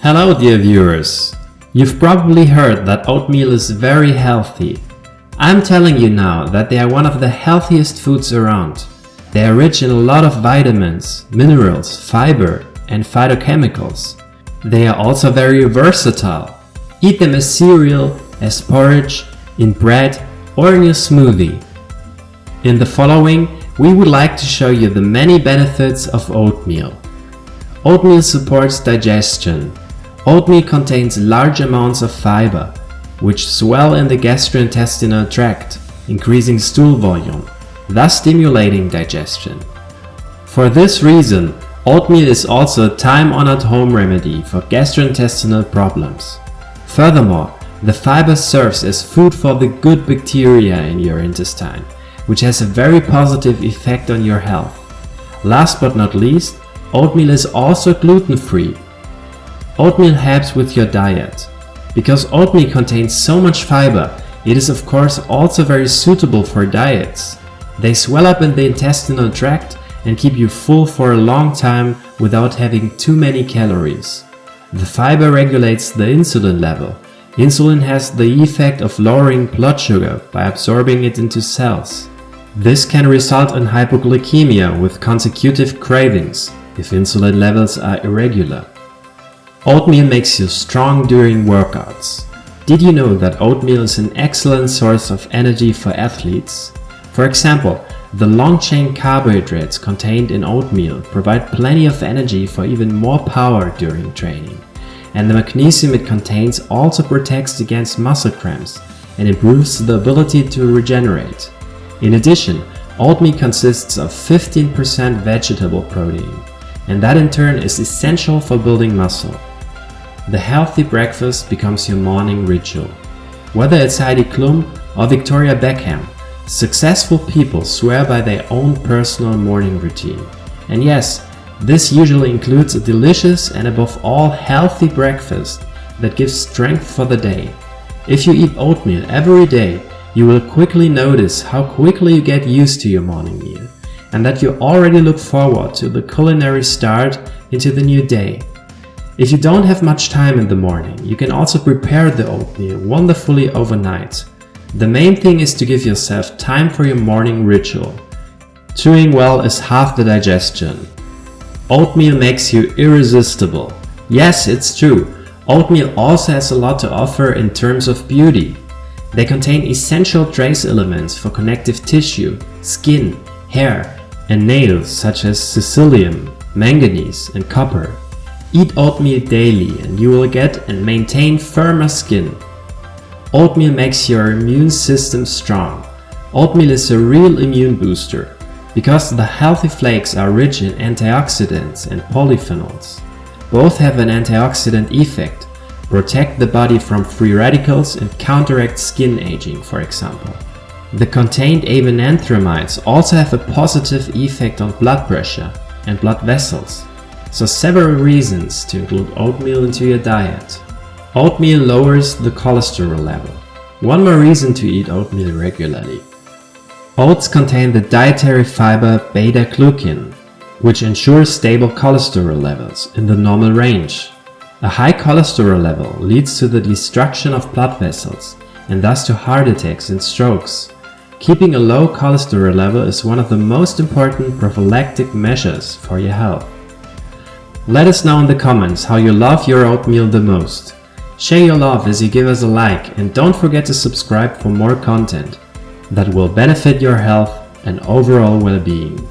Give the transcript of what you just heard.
Hello dear viewers! You've probably heard that oatmeal is very healthy. I'm telling you now that they are one of the healthiest foods around. They are rich in a lot of vitamins, minerals, fiber and phytochemicals. They are also very versatile. Eat them as cereal, as porridge, in bread or in your smoothie. In the following, we would like to show you the many benefits of oatmeal. Oatmeal supports digestion. Oatmeal contains large amounts of fiber, which swell in the gastrointestinal tract, increasing stool volume, thus stimulating digestion. For this reason, oatmeal is also a time-honored home remedy for gastrointestinal problems. Furthermore, the fiber serves as food for the good bacteria in your intestine, which has a very positive effect on your health. Last but not least, oatmeal is also gluten-free. Oatmeal helps with your diet. Because oatmeal contains so much fiber, it is of course also very suitable for diets. They swell up in the intestinal tract and keep you full for a long time without having too many calories. The fiber regulates the insulin level. Insulin has the effect of lowering blood sugar by absorbing it into cells. This can result in hypoglycemia with consecutive cravings if insulin levels are irregular. Oatmeal makes you strong during workouts. Did you know that oatmeal is an excellent source of energy for athletes? For example, the long-chain carbohydrates contained in oatmeal provide plenty of energy for even more power during training. And the magnesium it contains also protects against muscle cramps and improves the ability to regenerate. In addition, oatmeal consists of 15% vegetable protein, and that in turn is essential for building muscle. The healthy breakfast becomes your morning ritual. Whether it's Heidi Klum or Victoria Beckham, successful people swear by their own personal morning routine. And yes, this usually includes a delicious and above all healthy breakfast that gives strength for the day. If you eat oatmeal every day, you will quickly notice how quickly you get used to your morning meal and that you already look forward to the culinary start into the new day. If you don't have much time in the morning, you can also prepare the oatmeal wonderfully overnight. The main thing is to give yourself time for your morning ritual. Chewing well is half the digestion. Oatmeal makes you irresistible. Yes, it's true. Oatmeal also has a lot to offer in terms of beauty. They contain essential trace elements for connective tissue, skin, hair, and nails such as psyllium, manganese, and copper. Eat oatmeal daily and you will get and maintain firmer skin. Oatmeal makes your immune system strong. Oatmeal is a real immune booster because the healthy flakes are rich in antioxidants and polyphenols. Both have an antioxidant effect, protect the body from free radicals and counteract skin aging, for example. The contained avenanthramides also have a positive effect on blood pressure and blood vessels. So several reasons to include oatmeal into your diet. Oatmeal lowers the cholesterol level. One more reason to eat oatmeal regularly. Oats contain the dietary fiber beta-glucan, which ensures stable cholesterol levels in the normal range. A high cholesterol level leads to the destruction of blood vessels and thus to heart attacks and strokes. Keeping a low cholesterol level is one of the most important prophylactic measures for your health. Let us know in the comments how you love your oatmeal the most. Share your love as you give us a like and don't forget to subscribe for more content that will benefit your health and overall well-being.